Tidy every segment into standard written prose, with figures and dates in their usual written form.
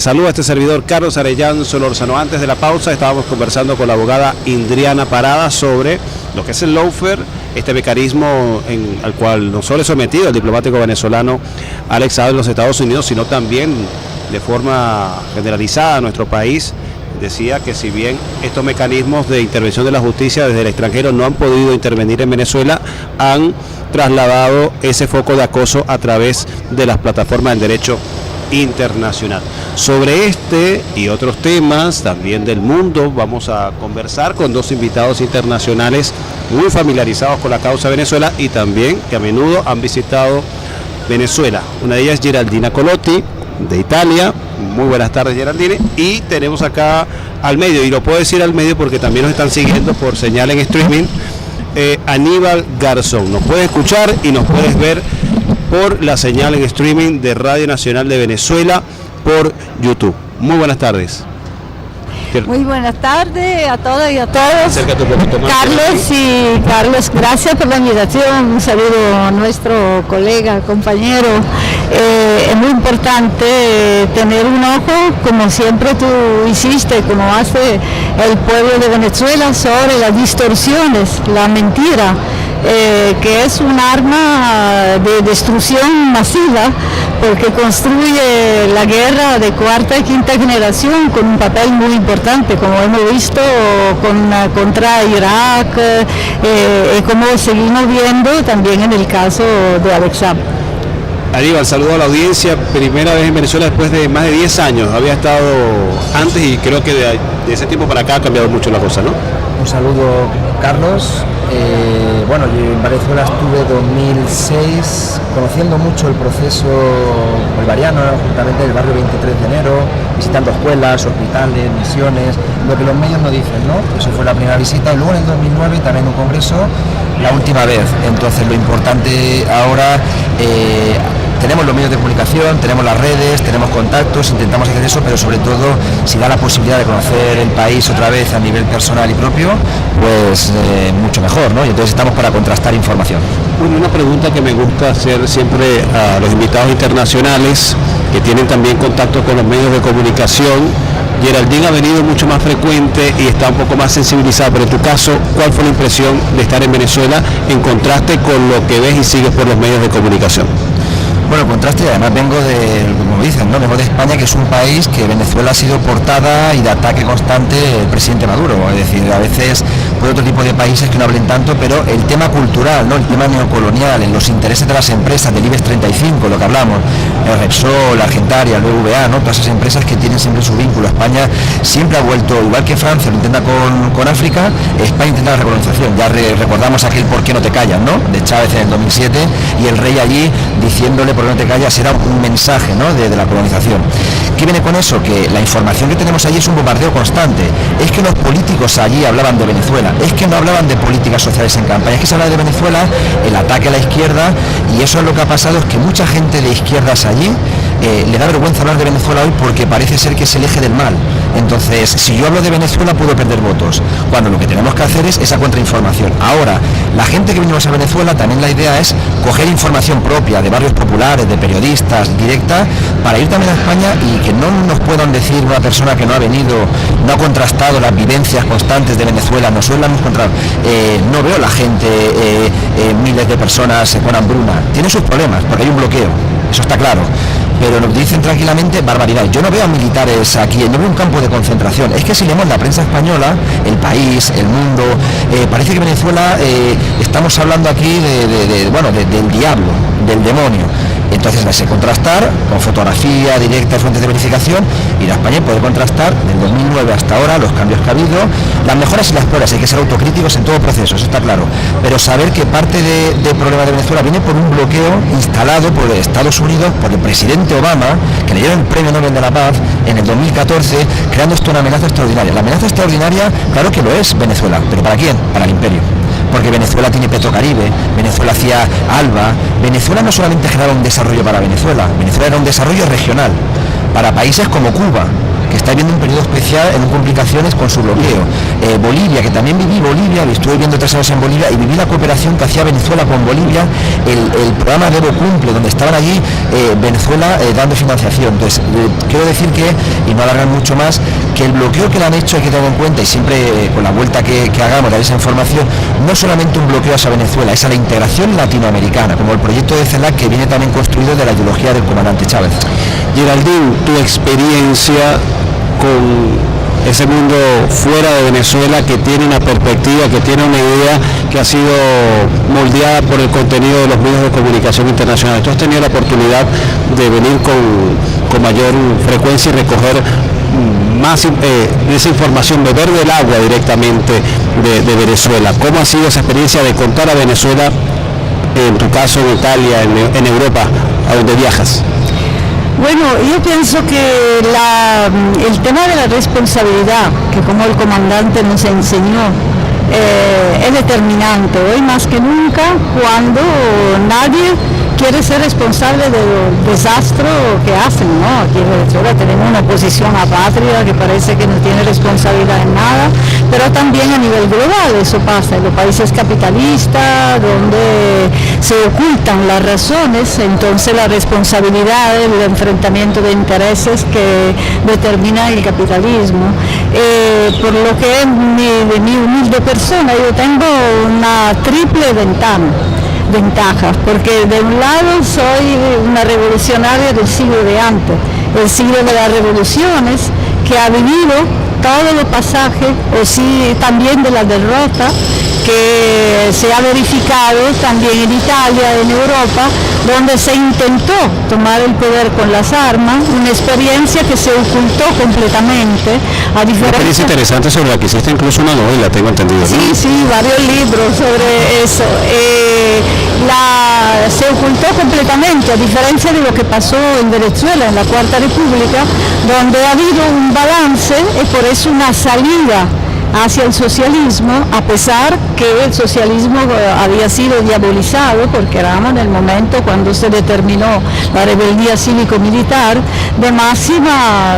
Saluda a este servidor Carlos Arellano Solórzano. Antes de la pausa estábamos conversando con la abogada Indriana Parada sobre lo que es el lawfare, este mecanismo al cual no solo es sometido el diplomático venezolano Alex Saab en los Estados Unidos, sino también de forma generalizada a nuestro país. Decía que si bien estos mecanismos de intervención de la justicia desde el extranjero no han podido intervenir en Venezuela, han trasladado ese foco de acoso a través de las plataformas del derecho internacional. Sobre este y otros temas también del mundo vamos a conversar con dos invitados internacionales muy familiarizados con la causa de Venezuela y también que a menudo han visitado Venezuela. Una de ellas es Geraldina Colotti, de Italia. Muy buenas tardes, Geraldine. Y tenemos acá al medio, y lo puedo decir al medio porque también nos están siguiendo por señal en streaming, Aníbal Garzón. Nos puedes escuchar y nos puedes ver por la señal en streaming de Radio Nacional de Venezuela por YouTube. Muy buenas tardes. Muy buenas tardes a todas y a todos. Acércate un poquito más. Carlos, gracias por la invitación. Un saludo a nuestro colega, compañero. Es muy importante tener un ojo, como siempre tú hiciste, como hace el pueblo de Venezuela, sobre las distorsiones, la mentira, que es un arma de destrucción masiva, porque construye la guerra de cuarta y quinta generación con un papel muy importante, como hemos visto contra Irak, y como seguimos viendo también en el caso de Alex Saab. Aníbal, saludo a la audiencia. Primera vez en Venezuela después de más de 10 años. Había estado antes y creo que de ese tiempo para acá ha cambiado mucho la cosa, ¿no? Un saludo, Carlos. Bueno, yo en Venezuela estuve 2006 conociendo mucho el proceso bolivariano, juntamente del barrio 23 de enero, visitando escuelas, hospitales, misiones, lo que los medios no dicen, ¿no? Eso fue la primera visita, y luego en el 2009 también un congreso, la última vez. Entonces lo importante ahora, tenemos los medios de comunicación, tenemos las redes, tenemos contactos, intentamos hacer eso, pero sobre todo, si da la posibilidad de conocer el país otra vez a nivel personal y propio, pues mucho mejor, ¿no? Y entonces estamos para contrastar información. Bueno, una pregunta que me gusta hacer siempre a los invitados internacionales que tienen también contacto con los medios de comunicación. Geraldine ha venido mucho más frecuente y está un poco más sensibilizada, pero en tu caso, ¿cuál fue la impresión de estar en Venezuela en contraste con lo que ves y sigues por los medios de comunicación? Bueno, contraste, y además vengo de, como dicen, ¿no? Vengo de España, que es un país que Venezuela ha sido portada y de ataque constante el presidente Maduro. Es decir, a veces por otro tipo de países que no hablen tanto, pero el tema cultural, ¿no? El tema neocolonial, en los intereses de las empresas del IBEX 35, lo que hablamos, el Repsol, Argentaria, el BBVA, ¿no? Todas esas empresas que tienen siempre su vínculo. España siempre ha vuelto, igual que Francia lo intenta con África, España intenta la recolonización. Ya recordamos aquel "por qué no te callas", ¿no? De Chávez en el 2007, y el rey allí diciéndole "por qué no te callas", era un mensaje, ¿no? de la colonización. ¿Qué viene con eso? Que la información que tenemos allí es un bombardeo constante. Es que los políticos allí hablaban de Venezuela, es que no hablaban de políticas sociales en campaña, es que se habla de Venezuela, el ataque a la izquierda, y eso es lo que ha pasado, es que mucha gente de izquierdas allí le da vergüenza hablar de Venezuela hoy porque parece ser que es el eje del mal. Entonces, si yo hablo de Venezuela puedo perder votos, cuando lo que tenemos que hacer es esa contrainformación. Ahora, la gente que venimos a Venezuela, también la idea es coger información propia de barrios populares, de periodistas, directa, para ir también a España y que no nos puedan decir una persona que no ha venido, no ha contrastado las vivencias constantes de Venezuela, nosotros la hemos encontrado. No veo la gente, miles de personas con hambruna. Tiene sus problemas, porque hay un bloqueo, eso está claro. Pero nos dicen tranquilamente barbaridades. Yo no veo a militares aquí, no veo un campo de concentración. Es que si leemos la prensa española, El País, El Mundo, parece que Venezuela, estamos hablando aquí del diablo, del demonio. Entonces hay que contrastar con fotografía directa, fuentes de verificación, y a España puede contrastar del 2009 hasta ahora los cambios que ha habido, las mejoras y las peores. Hay que ser autocríticos en todo proceso, eso está claro, pero saber que parte del problema de Venezuela viene por un bloqueo instalado por Estados Unidos, por el presidente Obama, que le dieron el Premio Nobel de la Paz en el 2014, creando esto una amenaza extraordinaria. La amenaza extraordinaria, claro que lo es Venezuela, pero ¿para quién? Para el imperio. Porque Venezuela tiene Petrocaribe, Venezuela hacía Alba. Venezuela no solamente generaba un desarrollo para Venezuela era un desarrollo regional, para países como Cuba, que está viviendo un periodo especial en complicaciones con su bloqueo. Bolivia, que también viví Bolivia, estuve viviendo 3 años en Bolivia y viví la cooperación que hacía Venezuela con Bolivia, el programa Debo Cumple, donde estaban allí Venezuela dando financiación. Entonces, quiero decir que, y no alargar mucho más, que el bloqueo que le han hecho hay que tener en cuenta, y siempre con la vuelta que hagamos de esa información, no solamente un bloqueo hacia Venezuela, es a la integración latinoamericana, como el proyecto de CELAC, que viene también construido de la ideología del comandante Chávez. Geraldine, tu experiencia con ese mundo fuera de Venezuela, que tiene una perspectiva, que tiene una idea que ha sido moldeada por el contenido de los medios de comunicación internacionales. Tú has tenido la oportunidad de venir con mayor frecuencia y recoger más de esa información, beber del agua directamente de Venezuela. ¿Cómo ha sido esa experiencia de contar a Venezuela, en tu caso en Italia, en Europa, a donde viajas? Bueno, yo pienso que el tema de la responsabilidad, que como el comandante nos enseñó, es determinante hoy más que nunca, cuando nadie quiere ser responsable del desastre que hacen, ¿no? Aquí en Venezuela tenemos una oposición apátrida que parece que no tiene responsabilidad en nada, pero también a nivel global eso pasa en los países capitalistas, donde se ocultan las razones, entonces la responsabilidad del enfrentamiento de intereses que determina el capitalismo. Por lo que de mi humilde persona, yo tengo una triple ventaja, porque de un lado soy una revolucionaria del siglo de antes, el siglo de las revoluciones, que ha vivido todos los pasajes, o sí también de la derrota, que se ha verificado también en Italia, en Europa, donde se intentó tomar el poder con las armas, una experiencia que se ocultó completamente. Una experiencia interesante sobre la que hiciste incluso una novela, tengo entendido, ¿no? Sí, sí, varios libros sobre eso. Se ocultó completamente, a diferencia de lo que pasó en Venezuela, en la Cuarta República, donde ha habido un balance y por eso una salida hacia el socialismo, a pesar que el socialismo había sido diabolizado, porque éramos en el momento cuando se determinó la rebeldía cívico-militar de máxima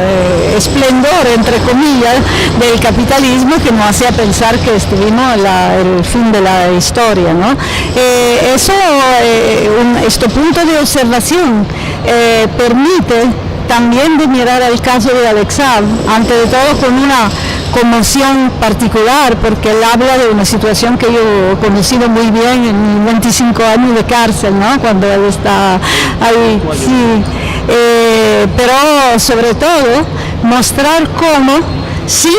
esplendor, entre comillas, del capitalismo, que nos hacía pensar que estuvimos en el fin de la historia, ¿no? Este punto de observación permite también de mirar el caso de Alexab, ante de todo con una conmoción particular, porque él habla de una situación que yo he conocido muy bien en 25 años de cárcel, ¿no? Cuando él está ahí, sí. Pero sobre todo mostrar cómo, sin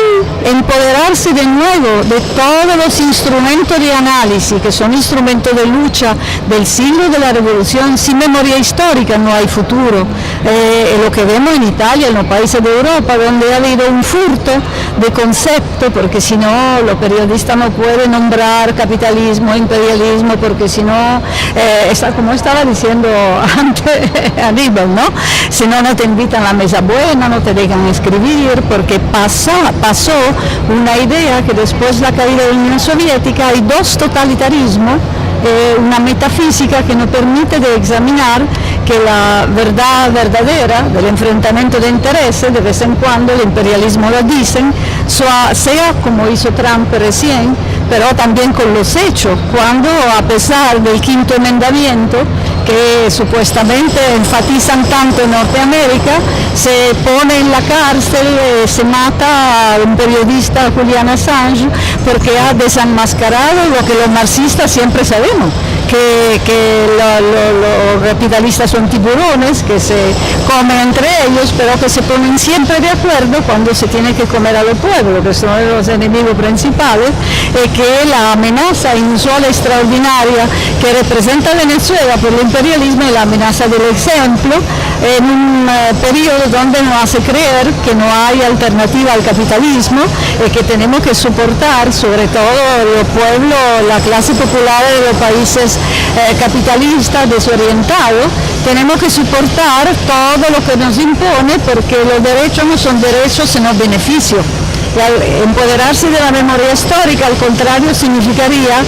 empoderarse de nuevo de todos los instrumentos de análisis, que son instrumentos de lucha del siglo de la revolución, sin memoria histórica no hay futuro. Lo que vemos en Italia, en los países de Europa, donde ha habido un furto de concepto, porque si no los periodistas no pueden nombrar capitalismo, imperialismo, porque si no, como estaba diciendo antes Aníbal, ¿no? Si no, no te invitan a la mesa buena, no te dejan escribir, porque pasó una idea que después de la caída de la Unión Soviética hay dos totalitarismos, una metafísica que nos permite de examinar que la verdad verdadera del enfrentamiento de intereses, de vez en cuando el imperialismo lo dicen, sea como hizo Trump recién, pero también con los hechos, cuando a pesar del quinto enmendamiento, que supuestamente enfatizan tanto en Norteamérica, se pone en la cárcel, se mata a un periodista, Julian Assange, porque ha desenmascarado lo que los marxistas siempre sabemos, que los capitalistas son tiburones, que se comen entre ellos, pero que se ponen siempre de acuerdo cuando se tiene que comer a los pueblos, que son los enemigos principales, que la amenaza inusual extraordinaria que representa Venezuela por el imperialismo y la amenaza del ejemplo, en un periodo donde nos hace creer que no hay alternativa al capitalismo, que tenemos que soportar, sobre todo los pueblos, la clase popular de los países capitalistas desorientados, tenemos que soportar todo lo que nos impone, porque los derechos no son derechos sino beneficios. Y al empoderarse de la memoria histórica, al contrario, significaría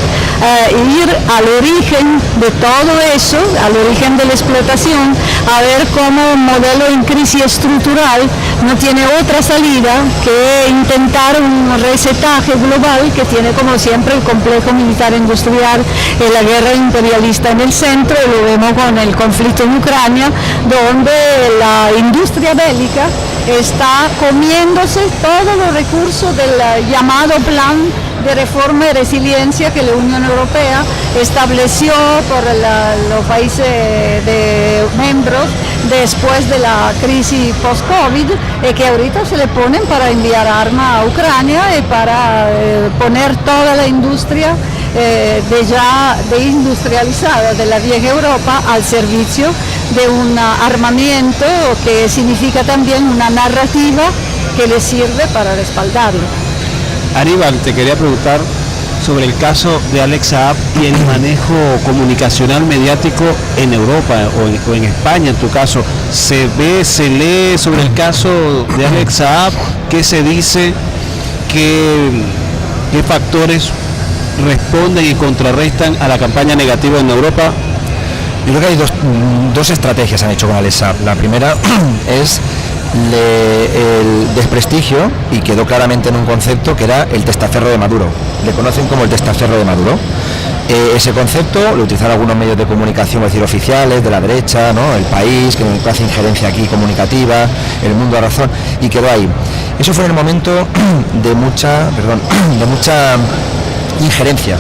ir al origen de todo eso, al origen de la explotación, a ver cómo un modelo en crisis estructural no tiene otra salida que intentar un resetaje global que tiene como siempre el complejo militar industrial, la guerra imperialista en el centro, y lo vemos con el conflicto en Ucrania, donde la industria bélica está comiéndose todos los recursos del llamado plan de reforma y resiliencia que la Unión Europea estableció por los países miembros después de la crisis post-COVID, que ahorita se le ponen para enviar armas a Ucrania y para poner toda la industria deindustrializada de la vieja Europa al servicio de un armamento que significa también una narrativa que le sirve para respaldarlo. Aníbal, te quería preguntar sobre el caso de Alex Saab y el manejo comunicacional mediático en Europa o en España, en tu caso. ¿Se lee sobre el caso de Alex Saab? ¿Qué se dice? ¿Qué factores responden y contrarrestan a la campaña negativa en Europa? Yo creo que hay dos estrategias han hecho con Alex Saab. La primera es el desprestigio, y quedó claramente en un concepto que era el testaferro de Maduro. Le conocen como el testaferro de Maduro. Ese concepto lo utilizaron algunos medios de comunicación, es decir, oficiales de la derecha, ¿no? El País, que hace injerencia aquí comunicativa, El Mundo a Razón, y quedó ahí. Eso fue en el momento de mucha injerencia.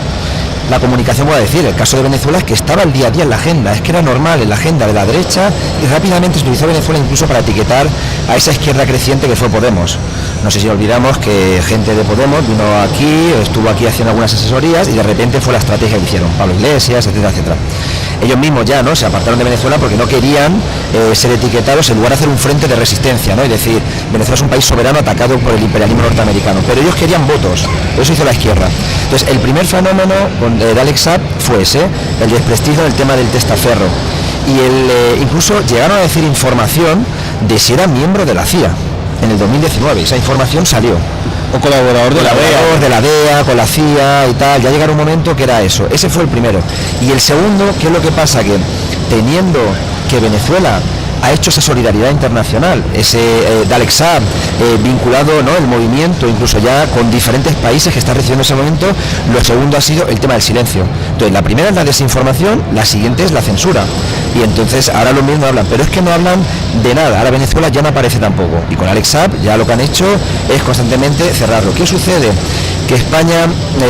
La comunicación, voy a decir, el caso de Venezuela es que estaba el día a día en la agenda, es que era normal en la agenda de la derecha, y rápidamente se utilizó Venezuela incluso para etiquetar a esa izquierda creciente que fue Podemos. No sé si olvidamos que gente de Podemos vino aquí, estuvo aquí haciendo algunas asesorías, y de repente fue la estrategia que hicieron, Pablo Iglesias, etcétera, etcétera. Ellos mismos ya no se apartaron de Venezuela porque no querían ser etiquetados, en lugar de hacer un frente de resistencia, ¿no? Es decir, Venezuela es un país soberano atacado por el imperialismo norteamericano, pero ellos querían votos, eso hizo la izquierda. Entonces, el primer fenómeno de Alex Saab fue ese, el desprestigio del tema del testaferro, y incluso llegaron a decir información de si era miembro de la CIA en el 2019, esa información salió. O colaborador de la DEA, con la CIA y tal, ya llegará un momento que era eso. Ese fue el primero. Y el segundo, ¿qué es lo que pasa? Que teniendo que Venezuela ha hecho esa solidaridad internacional, ese de Alex Saab, vinculado, ¿no?, el movimiento, incluso ya con diferentes países que está recibiendo ese momento, lo segundo ha sido el tema del silencio. Entonces, la primera es la desinformación, la siguiente es la censura. Y entonces ahora los mismos hablan, pero es que no hablan de nada. Ahora Venezuela ya no aparece tampoco. Y con Alex Saab ya lo que han hecho es constantemente cerrarlo. ¿Qué sucede? Que España,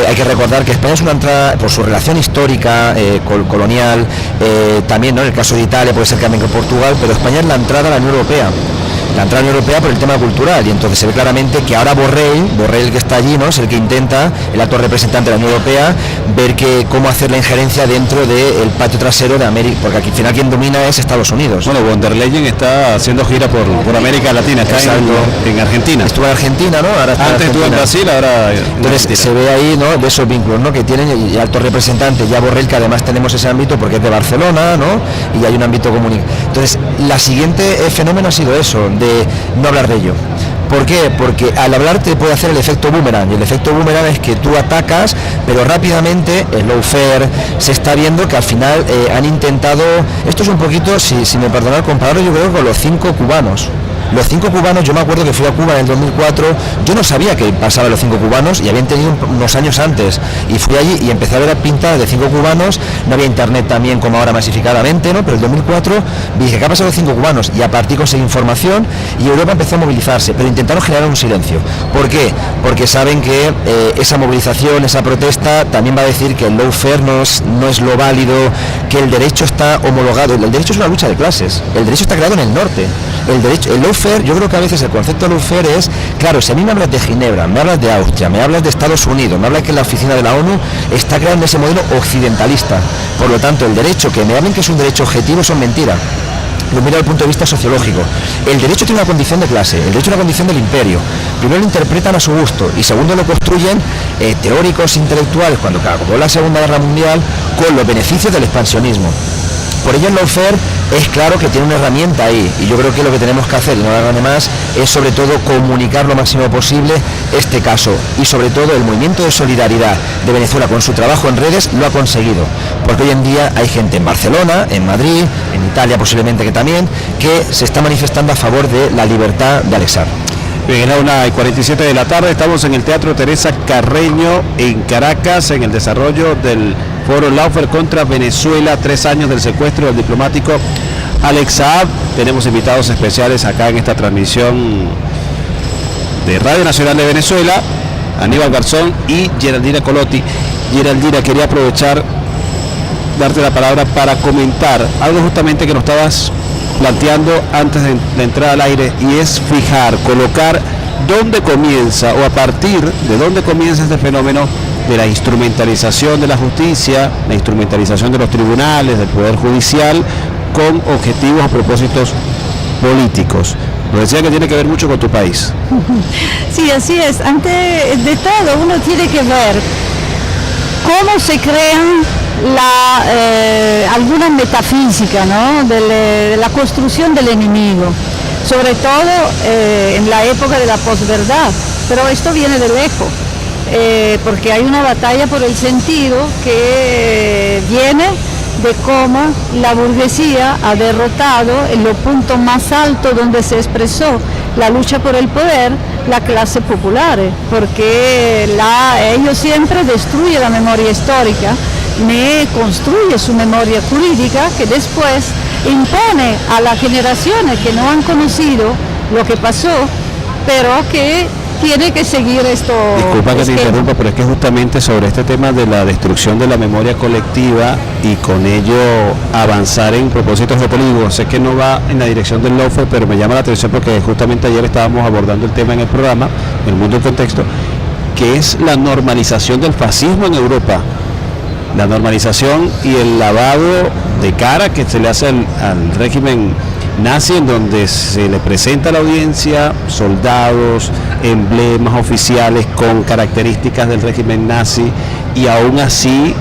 hay que recordar que España es una entrada, por su relación histórica, colonial, también, ¿no?, en el caso de Italia puede ser también con Portugal, pero España es la entrada a la Unión Europea. La entrada a la Unión Europea por el tema cultural, y entonces se ve claramente que ahora Borrell que está allí, ¿no?, es el que intenta, el alto representante de la Unión Europea, ver cómo hacer la injerencia dentro del patio trasero de América, porque aquí al final quien domina es Estados Unidos. Bueno, von der Leyen está haciendo gira por América Latina, está en Argentina. Estuvo en Argentina, ¿no? Ahora está antes estuvo en Brasil, ahora entonces se ve ahí, ¿no?, de esos vínculos, ¿no?, que tienen, y alto representante, ya Borrell, que además tenemos ese ámbito porque es de Barcelona, ¿no?, y hay un ámbito comunitario. Entonces, la siguiente fenómeno ha sido eso, de no hablar de ello. ¿Por qué? Porque al hablar te puede hacer el efecto boomerang, y el efecto boomerang es que tú atacas, pero rápidamente, el lawfare, se está viendo que al final han intentado, esto es un poquito, si me perdonan compararlo, yo creo, con los 5 cubanos. Los 5 cubanos, yo me acuerdo que fui a Cuba en el 2004, yo no sabía que pasaba los 5 cubanos, y habían tenido unos años antes, y fui allí y empecé a ver pintadas de 5 cubanos, no había internet también como ahora masificadamente, ¿no?, pero el 2004 dije, ¿qué ha pasado los 5 cubanos? Y a partir conseguí información, y Europa empezó a movilizarse, pero intentaron generar un silencio. ¿Por qué? Porque saben que esa movilización, esa protesta, también va a decir que el lawfare no es lo válido, que el derecho está homologado. El derecho es una lucha de clases, el derecho está creado en el norte, el lawfare, yo creo que a veces el concepto de lawfare es, claro, si a mí me hablas de Ginebra, me hablas de Austria, me hablas de Estados Unidos, me hablas que la oficina de la ONU está creando ese modelo occidentalista. Por lo tanto, el derecho, que me hablen que es un derecho objetivo, son mentiras. Lo miro desde el punto de vista sociológico. El derecho tiene una condición de clase, el derecho es una condición del imperio. Primero lo interpretan a su gusto, y segundo lo construyen teóricos intelectuales cuando acabó la Segunda Guerra Mundial con los beneficios del expansionismo. Por ello el lawfare es claro que tiene una herramienta ahí, y yo creo que lo que tenemos que hacer, y no darle más, es sobre todo comunicar lo máximo posible este caso, y sobre todo el movimiento de solidaridad de Venezuela con su trabajo en redes lo ha conseguido, porque hoy en día hay gente en Barcelona, en Madrid, en Italia posiblemente que también, que se está manifestando a favor de la libertad de Alex Saab. Bien, a 1:47 de la tarde, estamos en el Teatro Teresa Carreño en Caracas, en el desarrollo del Foro Lawfare contra Venezuela, 3 años del secuestro del diplomático Alex Saab. Tenemos invitados especiales acá en esta transmisión de Radio Nacional de Venezuela, Aníbal Garzón y Geraldina Colotti. Geraldina, quería aprovechar, darte la palabra para comentar algo justamente que nos estabas planteando antes de entrar al aire, y es colocar dónde comienza o a partir de dónde comienza este fenómeno de la instrumentalización de la justicia, la instrumentalización de los tribunales, del Poder Judicial, con objetivos o propósitos políticos. Nos decía que tiene que ver mucho con tu país. Sí, así es. Antes de todo, uno tiene que ver cómo se crean alguna metafísica, ¿no?, de la construcción del enemigo, sobre todo en la época de la posverdad, pero esto viene de lejos, porque hay una batalla por el sentido que viene de cómo la burguesía ha derrotado en los puntos más altos donde se expresó la lucha por el poder, la clase popular, porque ellos siempre destruyen la memoria histórica, ne construye su memoria jurídica que después impone a las generaciones que no han conocido lo que pasó, pero que tiene que seguir esto. Disculpa que te interrumpa, pero es que justamente sobre este tema de la destrucción de la memoria colectiva y con ello avanzar en propósitos geopolíticos, sé que no va en la dirección del lawfare, pero me llama la atención porque justamente ayer estábamos abordando el tema en el programa, El Mundo en Contexto, que es la normalización del fascismo en Europa. La normalización y el lavado de cara que se le hace al régimen nazi, en donde se le presenta a la audiencia soldados, emblemas oficiales con características del régimen nazi, y aún así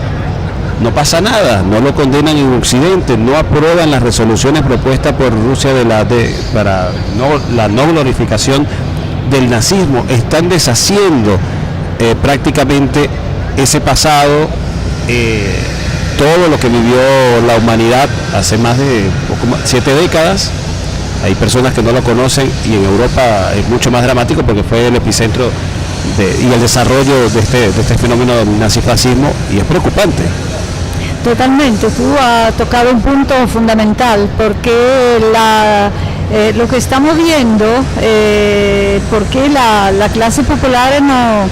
no pasa nada, no lo condenan en Occidente, no aprueban las resoluciones propuestas por Rusia para la no glorificación del nazismo. Están deshaciendo prácticamente ese pasado, todo lo que vivió la humanidad hace más de 7 décadas. Hay personas que no lo conocen, y en Europa es mucho más dramático porque fue el epicentro y el desarrollo de este fenómeno del nazifascismo, y es preocupante. Totalmente, tú has tocado un punto fundamental, porque lo que estamos viendo, porque la clase popular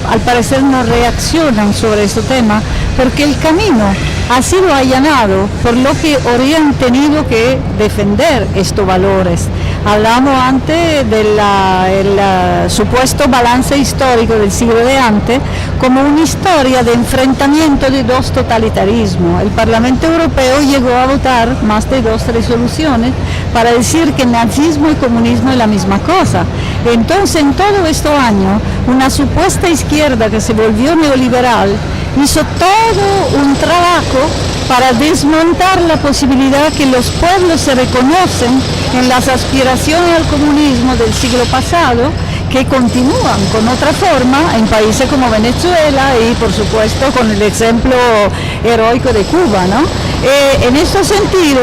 al parecer no reaccionan sobre este tema, porque el camino ha sido allanado por lo que habrían tenido que defender estos valores. Hablamos antes del supuesto balance histórico del siglo de antes como una historia de enfrentamiento de dos totalitarismos. El Parlamento Europeo llegó a votar más de 2 resoluciones para decir que nazismo y comunismo es la misma cosa. Entonces, en todos estos años, una supuesta izquierda que se volvió neoliberal hizo todo un trabajo para desmontar la posibilidad que los pueblos se reconocen en las aspiraciones al comunismo del siglo pasado, que continúan con otra forma en países como Venezuela y por supuesto con el ejemplo heroico de Cuba, ¿no? En este sentido,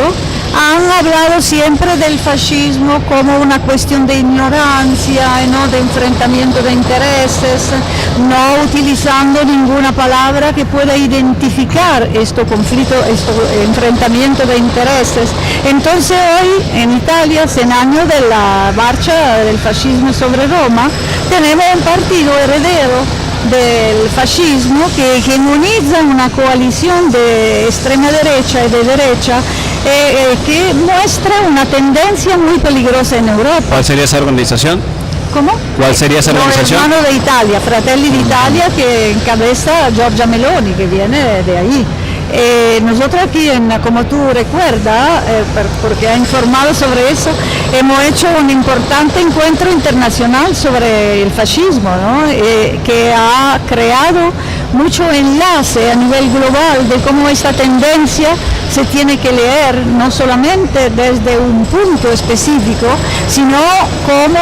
han hablado siempre del fascismo como una cuestión de ignorancia, ¿no?, de enfrentamiento de intereses, no utilizando ninguna palabra que pueda identificar este conflicto, este enfrentamiento de intereses. Entonces hoy en Italia, 100 años de la marcha del fascismo sobre Roma, tenemos un partido heredero del fascismo que hegemoniza una coalición de extrema derecha y de derecha que muestra una tendencia muy peligrosa en Europa. ¿Cuál sería esa organización? ¿Cómo? ¿Cuál sería esa organización? Los Hermanos de Italia, Fratelli d'Italia, que encabeza Giorgia Meloni, que viene de ahí. Nosotros aquí, como tú recuerdas, porque ha informado sobre eso, hemos hecho un importante encuentro internacional sobre el fascismo, ¿no? Que ha creado mucho enlace a nivel global de cómo esta tendencia se tiene que leer no solamente desde un punto específico, sino como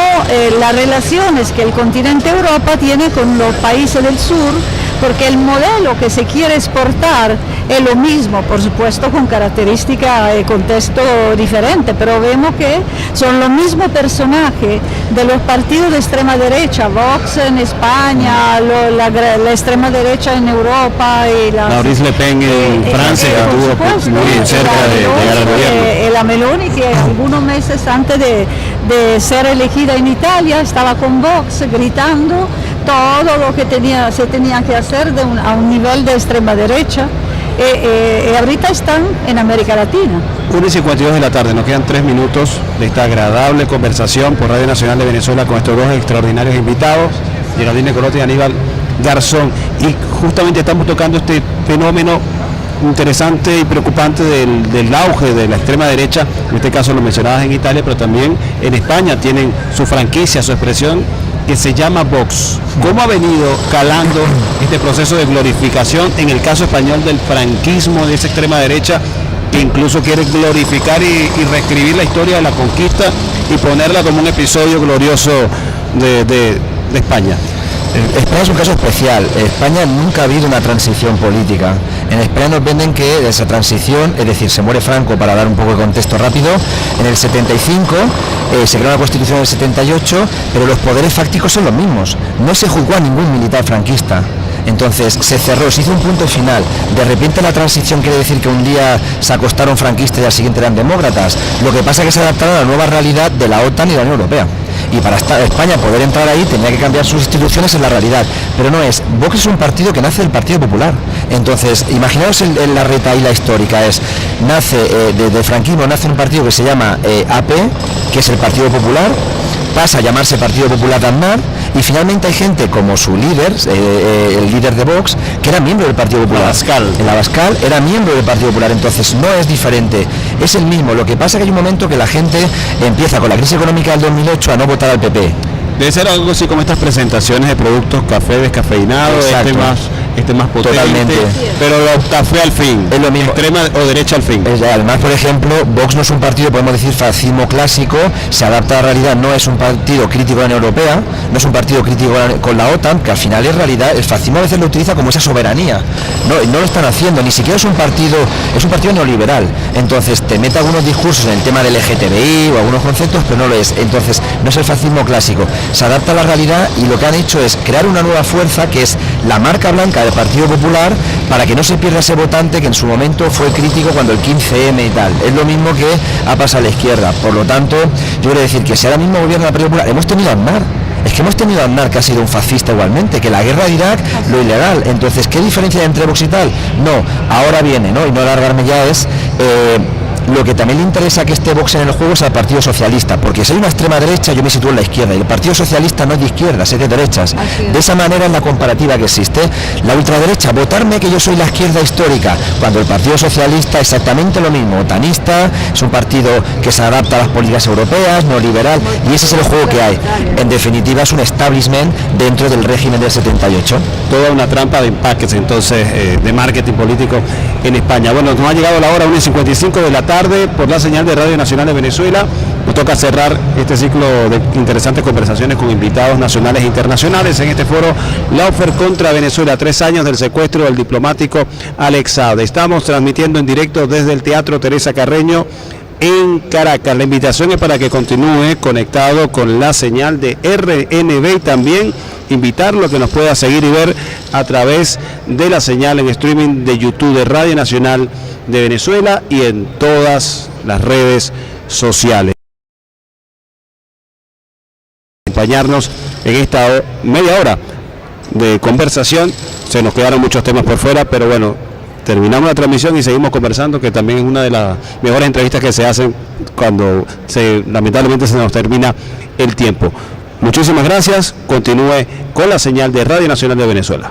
las relaciones que el continente Europa tiene con los países del sur, porque el modelo que se quiere exportar es lo mismo, por supuesto con características y contexto diferente, pero vemos que son los mismos personajes de los partidos de extrema derecha, Vox en España, la extrema derecha en Europa y Maurice Le Pen en Francia, que estuvo muy cerca de llegar al gobierno. La Meloni, que algunos meses antes de ser elegida en Italia estaba con Vox gritando todo lo que se tenía que hacer a un nivel de extrema derecha. Ahorita están en América Latina. 1:52 de la tarde, nos quedan 3 minutos de esta agradable conversación por Radio Nacional de Venezuela con estos dos extraordinarios invitados, Geraldine Colotti y Aníbal Garzón, y justamente estamos tocando este fenómeno interesante y preocupante del auge de la extrema derecha. En este caso lo mencionabas en Italia, pero también en España tienen su franquicia, su expresión, que se llama Vox. ¿Cómo ha venido calando este proceso de glorificación en el caso español del franquismo, de esa extrema derecha que incluso quiere glorificar y reescribir la historia de la conquista y ponerla como un episodio glorioso de España? España es un caso especial. En España nunca ha habido una transición política. En España nos venden que esa transición, es decir, se muere Franco, para dar un poco de contexto rápido, en el 75, se crea una constitución en el 78, pero los poderes fácticos son los mismos. No se juzgó a ningún militar franquista. Entonces se cerró, se hizo un punto final. De repente la transición quiere decir que un día se acostaron franquistas y al siguiente eran demócratas. Lo que pasa es que se adaptaron a la nueva realidad de la OTAN y de la Unión Europea. Y para España poder entrar ahí tenía que cambiar sus instituciones en la realidad. Pero no es. Vox es un partido que nace del Partido Popular. Entonces, imaginaos en la retahíla histórica. Nace del franquismo, nace un partido que se llama AP, que es el Partido Popular, pasa a llamarse Partido Popular de Aznar, y finalmente hay gente como su líder, el líder de Vox, que era miembro del Partido Popular. El Abascal era miembro del Partido Popular. Entonces no es diferente, es el mismo. Lo que pasa es que hay un momento que la gente empieza con la crisis económica del 2008 a no votar al PP. Debe ser algo así como estas presentaciones de productos café descafeinado, este más potente. Totalmente. Pero café al fin. Es lo mismo. Extrema o derecha al fin. Además, por ejemplo, Vox no es un partido, podemos decir, fascismo clásico, se adapta a la realidad, no es un partido crítico de la Unión Europea, no es un partido crítico con la OTAN, que al final es realidad. El fascismo a veces lo utiliza como esa soberanía. No lo están haciendo, ni siquiera es un partido neoliberal. Entonces, te mete algunos discursos en el tema del LGTBI o algunos conceptos, pero no lo es. Entonces, no es el fascismo clásico. Se adapta a la realidad y lo que han hecho es crear una nueva fuerza que es la marca blanca del Partido Popular, para que no se pierda ese votante que en su momento fue crítico cuando el 15M y tal. Es lo mismo que ha pasado a la izquierda. Por lo tanto, yo quiero decir que si ahora mismo gobierna el Partido Popular, hemos tenido a Aznar. Es que hemos tenido a Aznar, que ha sido un fascista igualmente, que la guerra de Irak, lo ilegal. Entonces, ¿qué diferencia hay entre Vox y tal? No, ahora viene, ¿no? Y no alargarme ya es... lo que también le interesa que esté Vox en el juego es al Partido Socialista, porque si hay una extrema derecha, yo me sitúo en la izquierda, y el Partido Socialista no es de izquierdas, es de derechas. De esa manera es la comparativa que existe. La ultraderecha, votarme que yo soy la izquierda histórica, cuando el Partido Socialista exactamente lo mismo, otanista, es un partido que se adapta a las políticas europeas, no liberal, y ese es el juego que hay. En definitiva, es un establishment dentro del régimen del 78. Toda una trampa de empaques, entonces, de marketing político en España. Bueno, nos ha llegado la hora 1:55 de la tarde por la señal de Radio Nacional de Venezuela. Nos toca cerrar este ciclo de interesantes conversaciones con invitados nacionales e internacionales en este foro Lawfare contra Venezuela, 3 años del secuestro del diplomático Alex Saab. Estamos transmitiendo en directo desde el Teatro Teresa Carreño en Caracas. La invitación es para que continúe conectado con la señal de RNB y también invitarlo a que nos pueda seguir y ver a través de la señal en streaming de YouTube de Radio Nacional de Venezuela y en todas las redes sociales. Acompañarnos en esta media hora de conversación. Se nos quedaron muchos temas por fuera, pero bueno, terminamos la transmisión y seguimos conversando, que también es una de las mejores entrevistas que se hacen cuando lamentablemente se nos termina el tiempo. Muchísimas gracias, continúe con la señal de Radio Nacional de Venezuela.